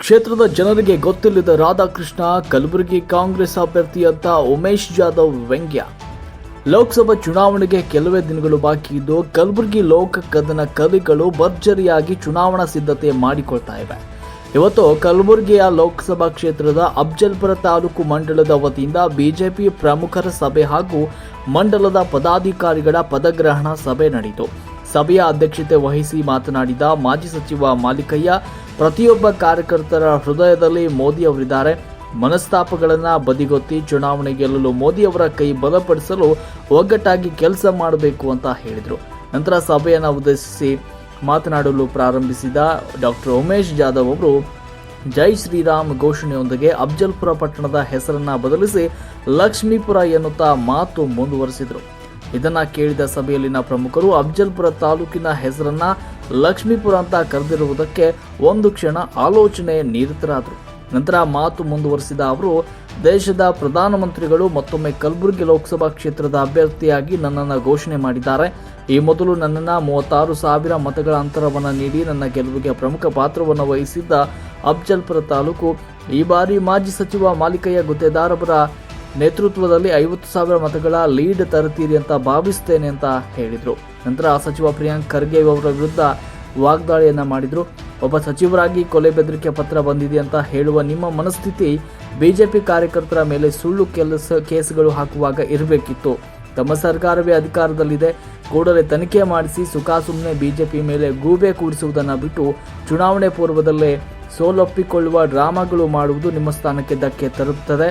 ಕ್ಷೇತ್ರದ ಜನರಿಗೆ ಗೊತ್ತಿಲ್ಲದ ರಾಧಾಕೃಷ್ಣ ಕಲಬುರಗಿ ಕಾಂಗ್ರೆಸ್ ಅಭ್ಯರ್ಥಿಯಂತ ಉಮೇಶ್ ಜಾಧವ್ ವ್ಯಂಗ್ಯ. ಲೋಕಸಭಾ ಚುನಾವಣೆಗೆ ಕೆಲವೇ ದಿನಗಳು ಬಾಕಿ ಇದ್ದು ಕಲಬುರಗಿ ಲೋಕ ಕದನ ಕಲಿಗಳು ಭರ್ಜರಿಯಾಗಿ ಚುನಾವಣಾ ಸಿದ್ಧತೆ ಮಾಡಿಕೊಳ್ತಾ ಇವೆ. ಇವತ್ತು ಕಲಬುರಗಿಯ ಲೋಕಸಭಾ ಕ್ಷೇತ್ರದ ಅಫಜಲ್ಪುರ ತಾಲೂಕು ಮಂಡಲದ ವತಿಯಿಂದ ಬಿಜೆಪಿ ಪ್ರಮುಖರ ಸಭೆ ಹಾಗೂ ಮಂಡಲದ ಪದಾಧಿಕಾರಿಗಳ ಪದಗ್ರಹಣ ಸಭೆ ನಡೆಯಿತು. ಸಭೆಯ ಅಧ್ಯಕ್ಷತೆ ವಹಿಸಿ ಮಾತನಾಡಿದ ಮಾಜಿ ಸಚಿವ ಮಾಲಿಕಯ್ಯ, ಪ್ರತಿಯೊಬ್ಬ ಕಾರ್ಯಕರ್ತರ ಹೃದಯದಲ್ಲಿ ಮೋದಿ ಅವರಿದ್ದಾರೆ. ಮನಸ್ತಾಪಗಳನ್ನು ಬದಿಗೊತ್ತಿ ಚುನಾವಣೆ ಗೆಲ್ಲಲು ಮೋದಿ ಅವರ ಕೈ ಬಲಪಡಿಸಲು ಒಗ್ಗಟ್ಟಾಗಿ ಕೆಲಸ ಮಾಡಬೇಕು ಅಂತ ಹೇಳಿದರು. ನಂತರ ಸಭೆಯನ್ನು ಉದ್ದೇಶಿಸಿ ಮಾತನಾಡಲು ಪ್ರಾರಂಭಿಸಿದ ಡಾಕ್ಟರ್ ಉಮೇಶ್ ಜಾಧವ್ ಅವರು ಜೈ ಶ್ರೀರಾಮ್ ಘೋಷಣೆಯೊಂದಿಗೆ ಅಫಜಲ್ಪುರ ಪಟ್ಟಣದ ಹೆಸರನ್ನು ಬದಲಿಸಿ ಲಕ್ಷ್ಮೀಪುರ ಎನ್ನುತ್ತಾ ಮಾತು ಮುಂದುವರೆಸಿದರು. ಇದನ್ನು ಕೇಳಿದ ಸಭೆಯಲ್ಲಿನ ಪ್ರಮುಖರು ಅಫಜಲ್ಪುರ ತಾಲೂಕಿನ ಹೆಸರನ್ನ ಲಕ್ಷ್ಮೀಪುರ ಅಂತ ಕರೆದಿರುವುದಕ್ಕೆ ಒಂದು ಕ್ಷಣ ಆಲೋಚನೆ ನಿರತರಾದರು. ನಂತರ ಮಾತು ಮುಂದುವರೆಸಿದ ಅವರು, ದೇಶದ ಪ್ರಧಾನಮಂತ್ರಿಗಳು ಮತ್ತೊಮ್ಮೆ ಕಲಬುರಗಿ ಲೋಕಸಭಾ ಕ್ಷೇತ್ರದ ಅಭ್ಯರ್ಥಿಯಾಗಿ ನನ್ನನ್ನು ಘೋಷಣೆ ಮಾಡಿದ್ದಾರೆ. ಈ ಮೊದಲು ನನ್ನನ್ನು 36,000 ಮತಗಳ ಅಂತರವನ್ನು ನೀಡಿ ನನ್ನ ಗೆಲುವಿಗೆ ಪ್ರಮುಖ ಪಾತ್ರವನ್ನು ವಹಿಸಿದ್ದ ಅಫಜಲ್ಪುರ ತಾಲೂಕು ಈ ಬಾರಿ ಮಾಜಿ ಸಚಿವ ಮಾಲಿಕಯ್ಯ ಗುತ್ತೇದಾರ್ ಅವರ ನೇತೃತ್ವದಲ್ಲಿ 50,000 ಮತಗಳ ಲೀಡ್ ತರುತ್ತೀರಿ ಅಂತ ಭಾವಿಸ್ತೇನೆ ಅಂತ ಹೇಳಿದರು. ನಂತರ ಸಚಿವ ಪ್ರಿಯಾಂಕ್ ಖರ್ಗೆ ಅವರ ವಿರುದ್ಧ ವಾಗ್ದಾಳಿಯನ್ನ ಮಾಡಿದರು. ಒಬ್ಬ ಸಚಿವರಾಗಿ ಕೊಲೆ ಬೆದರಿಕೆ ಪತ್ರ ಬಂದಿದೆ ಅಂತ ಹೇಳುವ ನಿಮ್ಮ ಮನಸ್ಥಿತಿ ಬಿಜೆಪಿ ಕಾರ್ಯಕರ್ತರ ಮೇಲೆ ಸುಳ್ಳು ಕೇಸುಗಳು ಹಾಕುವಾಗ ಇರಬೇಕಿತ್ತು. ತಮ್ಮ ಸರ್ಕಾರವೇ ಅಧಿಕಾರದಲ್ಲಿದೆ, ಕೂಡಲೇ ತನಿಖೆ ಮಾಡಿಸಿ ಸುಮ್ಮನೆ ಬಿಜೆಪಿ ಮೇಲೆ ಗೂಬೆ ಕೂಡಿಸುವುದನ್ನು ಬಿಟ್ಟು ಚುನಾವಣೆ ಪೂರ್ವದಲ್ಲೇ ಸೋಲೊಪ್ಪಿಕೊಳ್ಳುವ ಡ್ರಾಮಾಗಳು ಮಾಡುವುದು ನಿಮ್ಮ ಸ್ಥಾನಕ್ಕೆ ಧಕ್ಕೆ ತರುತ್ತದೆ.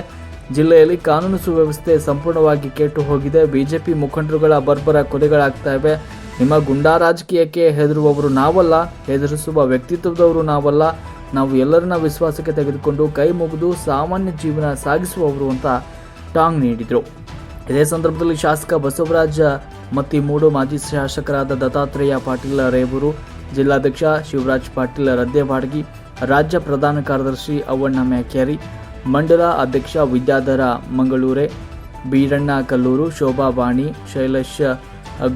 ಜಿಲ್ಲೆಯಲ್ಲಿ ಕಾನೂನು ಸುವ್ಯವಸ್ಥೆ ಸಂಪೂರ್ಣವಾಗಿ ಕೆಟ್ಟು ಹೋಗಿದೆ. ಬಿಜೆಪಿ ಮುಖಂಡರುಗಳ ಬರ್ಬರ ಕೊಲೆಗಳಾಗ್ತಾ ಇವೆ. ನಿಮ್ಮ ಗುಂಡಾ ರಾಜಕೀಯಕ್ಕೆ ಹೆದರುವವರು ನಾವಲ್ಲ, ಹೆದರಿಸುವ ವ್ಯಕ್ತಿತ್ವದವರು ನಾವಲ್ಲ. ನಾವು ಎಲ್ಲರನ್ನ ವಿಶ್ವಾಸಕ್ಕೆ ತೆಗೆದುಕೊಂಡು ಕೈ ಮುಗಿದು ಸಾಮಾನ್ಯ ಜೀವನ ಸಾಗಿಸುವವರು ಅಂತ ಟಾಂಗ್ ನೀಡಿದರು. ಇದೇ ಸಂದರ್ಭದಲ್ಲಿ ಶಾಸಕ ಬಸವರಾಜ ಮತ್ತಿಮೂಡು, ಮಾಜಿ ಶಾಸಕರಾದ ದತ್ತಾತ್ರೇಯ ಪಾಟೀಲ್ ರೇವೂರು, ಜಿಲ್ಲಾಧ್ಯಕ್ಷ ಶಿವರಾಜ್ ಪಾಟೀಲ್ ರದ್ದೇವಾಡಗಿ, ರಾಜ್ಯ ಪ್ರಧಾನ ಕಾರ್ಯದರ್ಶಿ ಅವ್ವಣ್ಣ ಮ್ಯಾಕ್ಯಾರಿ, ಮಂಡಲ ಅಧ್ಯಕ್ಷ ವಿದ್ಯಾಧರ ಮಂಗಳೂರೆ, ಬೀರಣ್ಣ ಕಲ್ಲೂರು, ಶೋಭಾ ಬಾಣಿ, ಶೈಲೇಶ್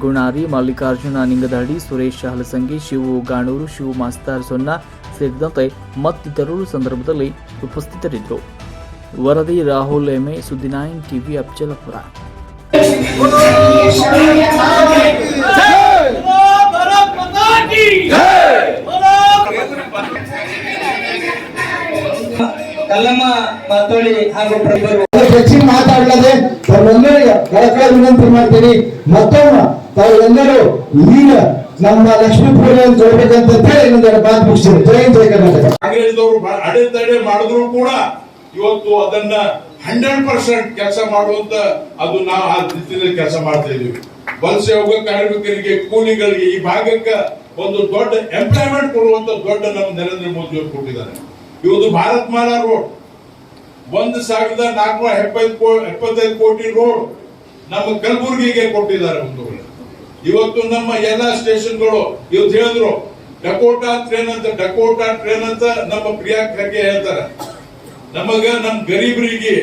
ಗುಣಾರಿ, ಮಲ್ಲಿಕಾರ್ಜುನ ನಿಂಗದಹಳ್ಳಿ, ಸುರೇಶ್ ಹಲಸಂಗಿ, ಶಿವು ಗಾಣೂರು, ಶಿವು ಮಾಸ್ತರ್ ಸೊನ್ನ ಸೇರಿದಂತೆ ಮತ್ತಿತರರು ಸಂದರ್ಭದಲ್ಲಿ ಉಪಸ್ಥಿತರಿದ್ದರು. ವರದಿ ರಾಹುಲ್ ಎಮೆ, ಸುದ್ದಿ9 ಟಿವಿ, ಅಫಜಲ್ಪುರ. ಕಲ್ಲಮ್ಮ ಮಾತೋಳಿ ಹಾಗೂ ಹೆಚ್ಚಿನ ಮಾತಾಡಲದೆ ತಾವೆಲ್ಲರಿಗೆ ಕಳಕಳಿ ವಿನಂತಿ ಮಾಡ್ತೀನಿ. ಮತ್ತೊಮ್ಮೆ ತಾವೆಲ್ಲರೂ ಈಗ ನಮ್ಮ ಲಕ್ಷ್ಮೀಪುರ ಜೋಡ್ಬೇಕಂತ ಹೇಳಿ ಇನ್ನೊಂದೆರಡು ಮಾತು ಮುಗಿಸ್ತೀನಿ. ಜೈ ಜೈ ಕರ್ನಾಟಕ. ಕಾಂಗ್ರೆಸ್ದವರು ಅಡೆತಡೆ ಮಾಡಿದ್ರು ಕೂಡ ಇವತ್ತು ಅದನ್ನ 100% ಕೆಲಸ ಮಾಡುವಂತ ಅದು ನಾವು ಆ ರೀತಿಯಲ್ಲಿ ಕೆಲಸ ಮಾಡ್ತಾ ಇದೀವಿ. ವಲಸೆ ಹೋಗೋ ಕಾರ್ಮಿಕರಿಗೆ, ಕೂಲಿಗಳಿಗೆ ಈ ಭಾಗಕ್ಕೆ ಒಂದು ದೊಡ್ಡ ಎಂಪ್ಲಾಯ್ಮೆಂಟ್ ಕೊಡುವಂತ ದೊಡ್ಡ ನಮ್ಮ ನರೇಂದ್ರ ಮೋದಿ ಅವರು ಕೊಟ್ಟಿದ್ದಾರೆ. ಇವತ್ತು ಭಾರತ್ ಮಾಲಾ ರೋಡ್ 1,475 ಕೋಟಿ ರೋಡ್ ನಮ್ಮ ಕಲಬುರಗಿಗೆ ಕೊಟ್ಟಿದ್ದಾರೆ. ಒಂದು ಇವತ್ತು ನಮ್ಮ ಎಲ್ಲಾ ಸ್ಟೇಷನ್ಗಳು ಇವತ್ತು ಹೇಳಿದ್ರು ಡಕೋಟಾ ಟ್ರೈನ್ ಅಂತ ನಮ್ಮ ಪ್ರಿಯಾಂಕ್ ಖರ್ಗೆ ಹೇಳ್ತಾರೆ. ನಮಗ ನಮ್ಮ ಗರೀಬರಿಗೆ,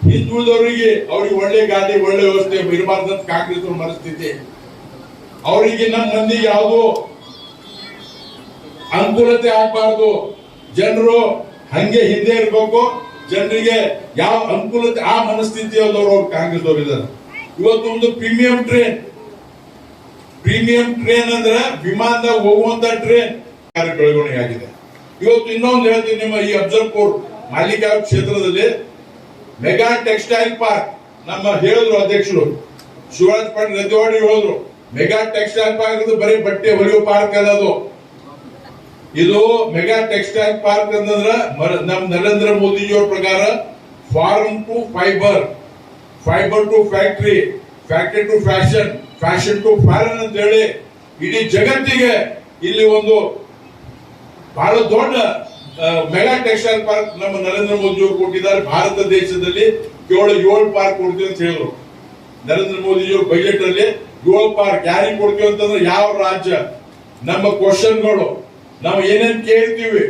ಹಿಂದುಳಿದವರಿಗೆ ಅವ್ರಿಗೆ ಒಳ್ಳೆ ಗಾಡಿ, ಒಳ್ಳೆ ವ್ಯವಸ್ಥೆ ಇರಬಾರ್ದಂತ ಕಾಂಗ್ರೆಸ್ ಮನಸ್ಥಿತಿ. ಅವರಿಗೆ ನಮ್ಮ ಮಂದಿಗೆ ಯಾವುದೋ ಅನುಕೂಲತೆ ಆಗ್ಬಾರ್ದು, ಜನರು ಹಂಗೆ ಹಿಂದೆ ಇರ್ಬೇಕು, ಜನರಿಗೆ ಯಾವ ಅನುಕೂಲತೆ ಆ ಮನಸ್ಥಿತಿಯವರು ಕಾಂಗ್ರೆಸ್ ಅವರು ಇದ್ದಾರೆ. ಇವತ್ತು ಒಂದು ಪ್ರೀಮಿಯಂ ಟ್ರೈನ್ ಅಂದ್ರೆ ವಿಮಾನದಾಗ ಹೋಗುವಂತ ಟ್ರೈನ್ ಬೆಳವಣಿಗೆ ಆಗಿದೆ. ಇವತ್ತು ಇನ್ನೊಂದು ಹೇಳ್ತೀನಿ, ನಿಮ್ಮ ಈ ಅಫಜಲ್ಪುರ್ ಮಾಲಿಕಾ ಕ್ಷೇತ್ರದಲ್ಲಿ ಮೆಗಾ ಟೆಕ್ಸ್ಟೈಲ್ ಪಾರ್ಕ್ ನಮ್ಮ ಹೇಳಿದ್ರು ಅಧ್ಯಕ್ಷರು ಶಿವರಾಜ್ ಪಾಟೀಲ್ ರದ್ದೇವಾಡಿ ಹೇಳಿದ್ರು, ಮೆಗಾ ಟೆಕ್ಸ್ಟೈಲ್ ಪಾರ್ಕ್ ಬರೀ ಬಟ್ಟೆ ಹೊಲಿಯೋ ಪಾರ್ಕ್ ಅಲ್ಲ ಅದು. ಇದು ಮೆಗಾ ಟೆಕ್ಸ್ಟೈಲ್ ಪಾರ್ಕ್ ಅಂತಂದ್ರ ನಮ್ ನರೇಂದ್ರ ಮೋದಿಜಿಯವರ ಪ್ರಕಾರ farm to fibre, fibre to factory, factory to fashion, fashion to foreign ಅಂತ ಹೇಳಿ ಇಡೀ ಜಗತ್ತಿಗೆ ಇಲ್ಲಿ ಒಂದು ಬಹಳ ದೊಡ್ಡ ಮೆಗಾ ಟೆಕ್ಸ್ಟೈಲ್ ಪಾರ್ಕ್ ನಮ್ಮ ನರೇಂದ್ರ ಮೋದಿ ಅವರು ಕೊಟ್ಟಿದ್ದಾರೆ. ಭಾರತ ದೇಶದಲ್ಲಿ ಕೇವಲ 7 ಪಾರ್ಕ್ ಕೊಡ್ತೀವಿ ಅಂತ ಹೇಳಿದ್ರು ನರೇಂದ್ರ ಮೋದಿಜಿಯವ್ರ ಬಜೆಟ್ ಅಲ್ಲಿ. 7 ಪಾರ್ಕ್ ಯಾರಿಗೆ ಕೊಡ್ತೀವಿ ಅಂತಂದ್ರೆ ಯಾವ ರಾಜ್ಯ, ನಮ್ಮ ಕ್ವಶನ್ಗಳು ನಾವು ಏನೇನ್ ಕೇಳ್ತೀವಿ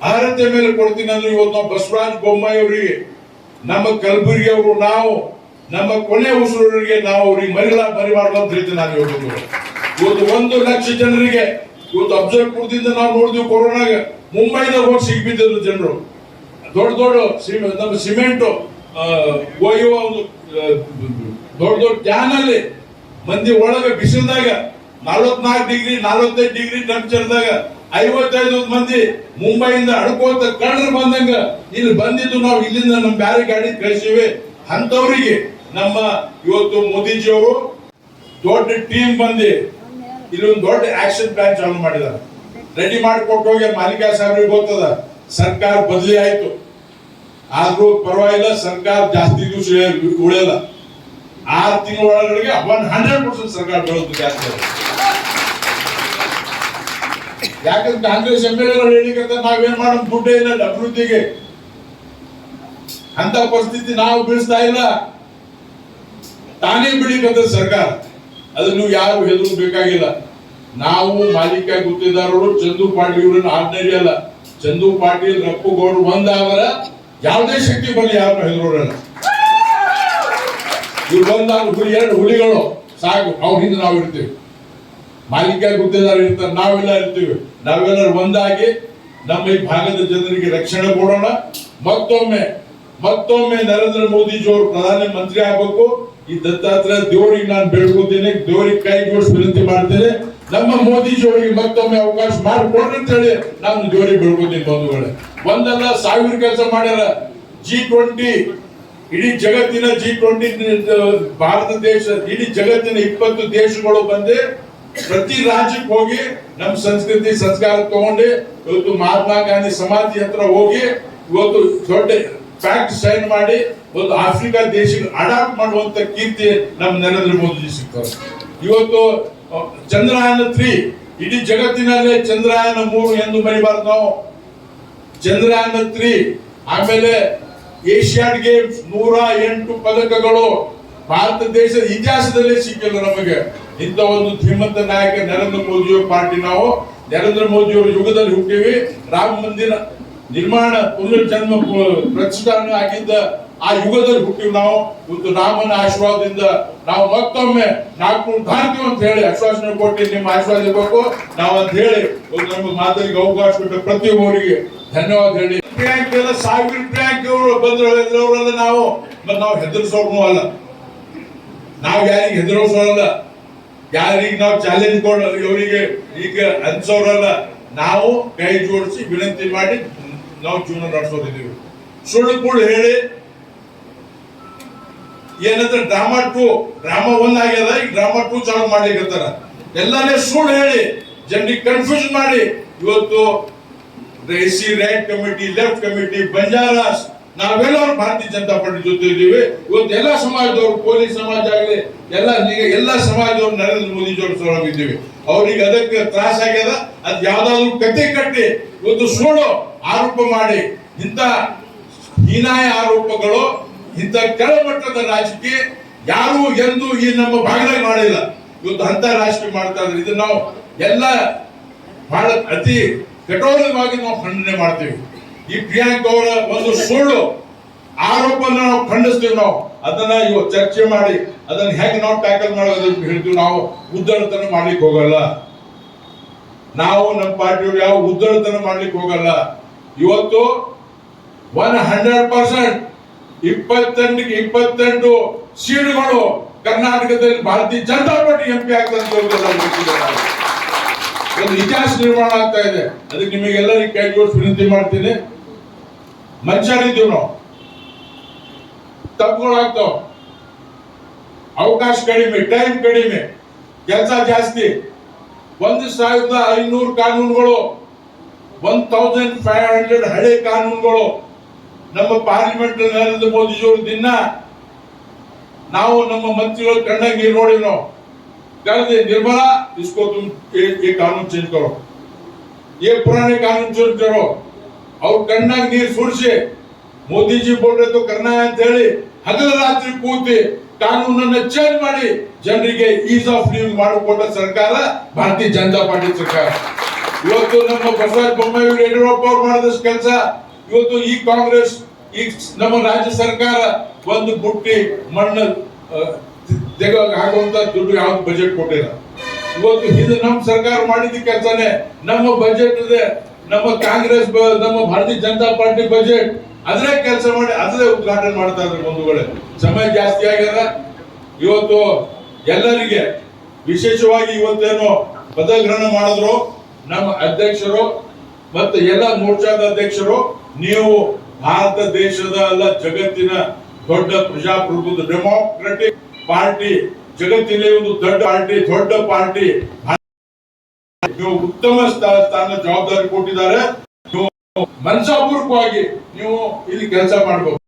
ಅರ್ಹತೆ ಮೇಲೆ ಕೊಡ್ತೀನಿ ಅಂದ್ರೆ ಇವತ್ತು ನಾವು ಬಸವರಾಜ ಬೊಮ್ಮಾಯಿ ಅವರಿಗೆ, ನಮ್ಮ ಕಲಬುರಗಿ ಅವರು, ನಾವು ನಮ್ಮ ಕೊನೆ ಉಸಿರವರಿಗೆ ನಾವು ಅವ್ರಿಗೆ ಮರಿಬಾರ್ದು ಅಂತ ಹೇಳ್ತೀನಿ. ನಾನು ಇವತ್ತು 1 ಲಕ್ಷ ಜನರಿಗೆ ಇವತ್ತು ಅಫಜಲ್ಪುರದಿಂದ ನಾವು ನೋಡಿದ್ವಿ ಕೊರೋನಾಗ ಮುಂಬೈದಾಗ ಹೋಗಿ ಸಿಗ್ಬಿದ್ದರು ಜನರು. ದೊಡ್ಡ ನಮ್ಮ ಸಿಮೆಂಟ್ ಒಯ್ಯುವ ಒಂದು ದೊಡ್ಡ ಕ್ಯಾನ್ ಅಲ್ಲಿ ಮಂದಿ ಒಳಗೆ ಬಿಸಿಲ್ದಾಗ 44 ಡಿಗ್ರಿ 45 ಡಿಗ್ರಿ ಟೆಂಪರೇಚರ್ದಾಗ 55 ಮಂದಿ ಮುಂಬೈಯಿಂದ ಅಡ್ಕೋತ ಕಳ್ಳರು ಬಂದಂಗ ಇಲ್ಲಿ ಬಂದಿದ್ದು. ನಾವು ಇಲ್ಲಿಂದ ನಮ್ಮ ಬ್ಯಾರೆ ಗಾಡಿ ಕಳಿಸಿವಿ. ಅಂತವರಿಗೆ ನಮ್ಮ ಇವತ್ತು ಮೋದಿಜಿ ಅವರು ದೊಡ್ಡ ಟೀಮ್ ಬಂದಿ ಇಲ್ಲಿ ಒಂದು ದೊಡ್ಡ ಆಕ್ಷನ್ ಪ್ಲಾನ್ ಚಾಲೂ ಮಾಡಿದ್ದಾರೆ. ರೆಡಿ ಮಾಡಿಕೊಟ್ಟು ಹೋಗಿ ಮಾಲಿಕ ಸಾಹೇಬ್ರಿಗೆ ಗೊತ್ತದ ಸರ್ಕಾರ ಬದಲಿ ಆಯ್ತು, ಆದ್ರೂ ಪರವಾಗಿಲ್ಲ, ಸರ್ಕಾರ ಜಾಸ್ತಿ ದಿವಸ ಉಳಿಯಲ್ಲ. 6 ತಿಂಗಳ ಒಳಗಡೆ 100% ಸರ್ಕಾರ ಬರೋದು ಜಾಸ್ತಿ. ಯಾಕಂದ್ರೆ ಕಾಂಗ್ರೆಸ್ MLA ಹೇಳಿಕಂತ ನಾವೇನ್ ಮಾಡೋಣ, ದುಡ್ಡೇ ಇಲ್ಲ ಅಭಿವೃದ್ಧಿಗೆ. ಅಂತ ಪರಿಸ್ಥಿತಿ ನಾವು ಬೀಳಿಸ್ತಾ ಇಲ್ಲ, ತಾನೇ ಬಿಡಿಕಂತ ಸರ್ಕಾರ. ಅದು ನೀವು ಯಾರು ಹೆದರು ಬೇಕಾಗಿಲ್ಲ. ನಾವು ಮಾಲೀಕ ಗುತ್ತಿದಾರರು ಚಂದು ಪಾಟೀಲ್ ಇವ್ರನ್ನ ಆರ್ಡಿನರಿ ಅಲ್ಲ. ಚಂದು ಪಾಟೀಲ್ ರಪ್ಪುಗೌಡರು ಒಂದಾದ್ರ ಯಾವುದೇ ಶಕ್ತಿ ಬರಲಿ ಯಾರನ್ನ ಹೆದರೋರಲ್ಲ. ಇವ್ರು ಬಂದಾಗ 2 ಹುಲಿಗಳು ಸಾಕು, ಅವ್ರ ಹಿಂದೆ ನಾವು ಇರ್ತೀವಿ. ಮಾಲೀಕ ಗುತ್ತಿದಾರ ಇರ್ತಾರೆ, ನಾವೆಲ್ಲ ಇರ್ತೀವಿ. ನಾವೆಲ್ಲರೂ ಒಂದಾಗಿ ನಮ್ಮ ಈ ಭಾಗದ ಜನರಿಗೆ ರಕ್ಷಣೆ ಕೊಡೋಣ. ಮತ್ತೊಮ್ಮೆ ನರೇಂದ್ರ ಮೋದಿಜಿ ಅವರು ಪ್ರಧಾನ ಮಂತ್ರಿ ಆಗಬೇಕು. ಈ ದತ್ತಾತ್ರೇಯ ದೇವರಿಗೆ ನಾನು ಬೇಡ್ಕೊತೀನಿ, ದೇವರಿಗೆ ಕೈ ಜೋಡಿಸಿ ವಿನಂತಿ ಮಾಡ್ತೇನೆ. ನಮ್ಮ ಮೋದಿಜಿ ಅವರಿಗೆ ಮತ್ತೊಮ್ಮೆ ಅವಕಾಶ ಮಾಡಿಕೊಡ್ರಿ ಅಂತ ಹೇಳಿ ನಾನು ದೇವರಿಗೆ ಬೇಡ್ಕೊತೀನಿ. ಬಂಧುಗಳೇ, ಒಂದಲ್ಲ 1000 ಕೆಲಸ ಮಾಡ್ಯಾರ. G20 ಇಡೀ ಜಗತ್ತಿನ G20 ಭಾರತ ದೇಶ ಇಡೀ ಜಗತ್ತಿನ 20 ದೇಶಗಳು ಬಂದು ಪ್ರತಿ ರಾಜ್ಯಕ್ಕೆ ಹೋಗಿ ನಮ್ಮ ಸಂಸ್ಕೃತಿ ಸಂಸ್ಕಾರ ತಗೊಂಡು ಇವತ್ತು ಮಹಾತ್ಮ ಗಾಂಧಿ ಸಮಾಧಿ ಹತ್ರ ಹೋಗಿ ಇವತ್ತು ದೊಡ್ಡ ಫ್ಯಾಕ್ಟ್ ಸೈನ್ ಮಾಡಿ ಒಂದು ಆಫ್ರಿಕಾ ದೇಶಕ್ಕೆ ಅಡಾಪ್ಟ್ ಮಾಡುವಂತ ಕೀರ್ತಿ ನಮ್ಮ ನರೇಂದ್ರ ಮೋದಿ ಸಿಗ್ತಾರೆ. ಇವತ್ತು ಚಂದ್ರಯಾನ 3 ಇಡೀ ಜಗತ್ತಿನಲ್ಲೇ ಚಂದ್ರಯಾನ 3 ಎಂದು ಮರಿಬಾರ್ದು ನಾವು. ಚಂದ್ರಯಾನ 3 ಆಮೇಲೆ ಏಷ್ಯಾಡ್ ಗೇಮ್ಸ್ 108 ಪದಕಗಳು ಭಾರತ ದೇಶದ ಇತಿಹಾಸದಲ್ಲೇ ಸಿಕ್ಕಿಲ್ಲ ನಮಗೆ. ಇಂಥ ಒಂದು ಧೀಮಂತ ನಾಯಕ ನರೇಂದ್ರ ಮೋದಿಯವರ ಪಾರ್ಟಿ. ನಾವು ನರೇಂದ್ರ ಮೋದಿಯವರ ಯುಗದಲ್ಲಿ ಹುಟ್ಟಿವಿ. ರಾಮ ಮಂದಿರ ನಿರ್ಮಾಣ ಪುನರ್ಜನ್ಮ ಪ್ರತಿಷ್ಠಾನ ಆಗಿದ್ದ ಆ ಯುಗದಲ್ಲಿ ಹುಟ್ಟಿವಿ ನಾವು. ಇವತ್ತು ರಾಮನ ಆಶೀರ್ವಾದದಿಂದ ನಾವು ಮತ್ತೊಮ್ಮೆ 400 ಧಾರ್ತೀವಿ ಅಂತ ಹೇಳಿ ಆಶ್ವಾಸನೆ ಕೊಟ್ಟು ನಿಮ್ಮ ಆಶೀರ್ವಾದ ಬೇಕು ನಾವು ಅಂತ ಹೇಳಿ ಒಂದು ನಮ್ಮ ಮಾತರಿಗೆ ಅವಕಾಶ ಕೊಟ್ಟ ಪ್ರತಿಯೊಬ್ಬರಿಗೆ ಧನ್ಯವಾದ ಹೇಳಿ. ಪ್ರಿಯಾಂಕ್ ಎಲ್ಲ 1000 ಪ್ರಿಯಾಂಕ್ ಅವರು ಬಂದ್ರವರೆಲ್ಲ ನಾವು ಹೆದರ್ಸೋರ್ನು ಅಲ್ಲ, ನಾವು ಯಾರಿಗೆ ಹೆದರೋಸೋರಲ್ಲ, ಯಾರಿಗೆ ನಾವು ಚಾಲೆಂಜ್ ಕೊಡ ಇವರಿಗೆ ಈಗ ಅನ್ಸೋರಲ್ಲ. ನಾವು ಕೈ ಜೋಡಿಸಿ ವಿನಂತಿ ಮಾಡಿ ನಾವು ಜೀವನ ನಡೆಸೋರಿದ್ದೀವಿ. ಸುಳ್ಳು ಹೇಳಿ ಏನಂದ್ರೆ ಡ್ರಾಮಾ 1 ಆಗ್ಯದ, ಈಗ ಡ್ರಾಮಾ 2 ಚಾಲು ಮಾಡ್ಲಿಕ್ಕೆ ಎಲ್ಲಾನೇ ಸುಳ್ಳು ಹೇಳಿ ಜನರಿಗೆ ಕನ್ಫ್ಯೂಷನ್ ಮಾಡಿ ಇವತ್ತು SC right committee, left committee, Banjaras ನಾವೆಲ್ಲರೂ ಭಾರತೀಯ ಜನತಾ ಪಾರ್ಟಿ ಜೊತೆ ಇದ್ದೀವಿ. ಇವತ್ತು ಎಲ್ಲ ಸಮಾಜದವರು, ಪೊಲೀಸ್ ಸಮಾಜ ಆಗಲಿ ಎಲ್ಲ ಸಮಾಜದವರು ನರೇಂದ್ರ ಮೋದಿ ಜೋಡಿಸೋಗಿದ್ದೀವಿ. ಅವ್ರಿಗೆ ಅದಕ್ಕೆ ತ್ರಾಸ ಆಗ್ಯದ. ಅದ್ ಯಾವ್ದಾದ್ರು ಕತೆ ಕಟ್ಟಿ ಇವತ್ತು ಸುಳ್ಳು ಆರೋಪ ಮಾಡಿ ಇಂಥ ಹೀನಾಯ ಆರೋಪಗಳು, ಇಂಥ ಕೆಳಮಟ್ಟದ ರಾಜಕೀಯ ಯಾರು ಎಂದು ಈ ನಮ್ಮ ಭಾಗದಾಗ ಮಾಡಿಲ್ಲ. ಇವತ್ತು ಅಂತ ರಾಜಕೀಯ ಮಾಡ್ತಾ ಇದ್ರೆ ಇದು ನಾವು ಎಲ್ಲ ಬಹಳ ಅತಿ ಕಠೋರವಾಗಿ ನಾವು ಖಂಡನೆ ಮಾಡ್ತೀವಿ. ಈ ಪ್ರಿಯಾಂಕ್ ಅವರ ಒಂದು ಸುಳ್ಳು ಆರೋಪನ ನಾವು ಖಂಡಿಸ್ತೀವಿ. ನಾವು ಅದನ್ನ ಇವತ್ತು ಚರ್ಚೆ ಮಾಡಿ ಅದನ್ನ ಹೆಂಗ್ ನಾವು ಟ್ಯಾಕಲ್ ಮಾಡೋದು ಹೇಳ್ತೀವಿ. ನಾವು ಉದ್ದಡತನ ಮಾಡ್ಲಿಕ್ಕೆ ಹೋಗಲ್ಲ. ನಾವು ನಮ್ಮ ಪಾರ್ಟಿಯವರು ಯಾವ ಉದ್ದಡತನ ಮಾಡ್ಲಿಕ್ಕೆ ಹೋಗಲ್ಲ. ಇವತ್ತು 100% 28 ಸೀಟುಗಳು ಕರ್ನಾಟಕದಲ್ಲಿ ಭಾರತೀಯ ಜನತಾ ಪಾರ್ಟಿ MP ಆಗ್ತದೆ. ಒಂದು ಇತಿಹಾಸ ನಿರ್ಮಾಣ ಆಗ್ತಾ ಇದೆ. ಅದಕ್ಕೆ ನಿಮಗೆಲ್ಲರಿಗೆ ಕೈ ಜೋಡಿಸಿ ವಿನಂತಿ ಮಾಡ್ತೀನಿ. ಮನುಷ್ಯರಿದ್ದೀವಿ ನಾವು, ತಪ್ಪುಗಳಾಗ್ತಾವ, ಅವಕಾಶ ಕಡಿಮೆ, ಟೈಮ್ ಕಡಿಮೆ, ಕೆಲಸ ಜಾಸ್ತಿ. 1500 ಕಾನೂನುಗಳು, 1500 ಹಳೆ ಕಾನೂನುಗಳು ನಮ್ಮ ಪಾರ್ಲಿಮೆಂಟ್ ನರೇಂದ್ರ ಮೋದಿಜಿಯವರು ದಿನ ನಾವು ನಮ್ಮ ಮಂತ್ರಿಗಳು ಕಣ್ಣಾಗ ನೀರು ನೋಡಿ ನಾವು कहते निर्मला इसको तुम ये कानून चेंज करो, ये पुराने कानून चेंज करो. और कन्ना नीर सुरसे मोदी जी बोल रहे तो करना है ಅಂತ ಹೇಳಿ ಹಗಲು ರಾತ್ರಿ ಕೂತಿ ಕಾನೂನನ್ನು ಚೇಂಜ್ ಮಾಡಿ ಜನರಿಗೆ ಈಸ್ ಆಫ್ ಲಿವಿಂಗ್ ಮಾಡಿಕೊಟ್ಟ ಸರ್ಕಾರ ಭಾರತೀಯ ಜನತಾ ಪಾರ್ಟಿ ಸರ್ಕಾರ. ಇವತ್ತು ನಮ್ಮ ಬಸವರಾಜ ಬೊಮ್ಮಾಯಿ ಯಡಿಯೂರಪ್ಪ ಅವರು ಮಾಡಿದ ಕೆಲಸ ಇವತ್ತು ಈ ಕಾಂಗ್ರೆಸ್ ಈ ನಮ್ಮ ರಾಜ್ಯ ಸರ್ಕಾರ ಒಂದು ಬುಟ್ಟಿ ಮಣ್ಣು ಆಗುವಂತ ದುಡ್ಡು ಯಾವ್ದು ಬಜೆಟ್ ಕೊಟ್ಟಿಲ್ಲ. ಇವತ್ತು ಇದು ನಮ್ಮ ಸರ್ಕಾರ ಮಾಡಿದ ಕೆಲಸನೇ. ನಮ್ಮ ಬಜೆಟ್ ಇದೆ ನಮ್ಮ ಕಾಂಗ್ರೆಸ್ ನಮ್ಮ ಭಾರತೀಯ ಜನತಾ ಪಾರ್ಟಿ ಬಜೆಟ್ ಅದೇ ಕೆಲಸ ಮಾಡಿ ಅದೇ ಉದ್ಘಾಟನೆ ಮಾಡ್ತಾ ಇದ್ದಾರೆ ಬಂಧುಗಳೇ. ಸಮಯ ಜಾಸ್ತಿ ಆಗ್ಯದ. ಇವತ್ತು ಎಲ್ಲರಿಗೆ ವಿಶೇಷವಾಗಿ ಇವತ್ತೇನು ಪದಗ್ರಹಣ ಮಾಡಿದ್ರು ನಮ್ಮ ಅಧ್ಯಕ್ಷರು ಮತ್ತು ಎಲ್ಲ ಮೋರ್ಚಾದ ಅಧ್ಯಕ್ಷರು, ನೀವು ಭಾರತ ದೇಶದ ಅಲ್ಲ ಜಗತ್ತಿನ ದೊಡ್ಡ ಪ್ರಜಾಪ್ರಭುತ್ವ ಡೆಮೋಕ್ರೆಟಿಕ್ ಪಾರ್ಟಿ, ಜಗತ್ತಿನ ಒಂದು ದೊಡ್ಡ ಪಾರ್ಟಿ ನೀವು ಉತ್ತಮ ಸ್ಥಾನ ಜವಾಬ್ದಾರಿ ಕೊಟ್ಟಿದ್ದಾರೆ. ನೀವು ಮನಸಾಪೂರ್ವಕವಾಗಿ ನೀವು ಇಲ್ಲಿ ಕೆಲಸ ಮಾಡಬಹುದು.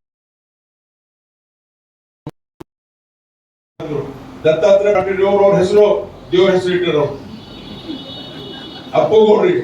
ದತ್ತಾತ್ರೇಯ ಪಾಟೀಲ್ ಅವ್ರ ಹೆಸರು ದೇವ್ರ ಹೆಸರು ಇಟ್ಟಿರೋ ಅಪ್ಪುಗೌಡ್ರಿಗೆ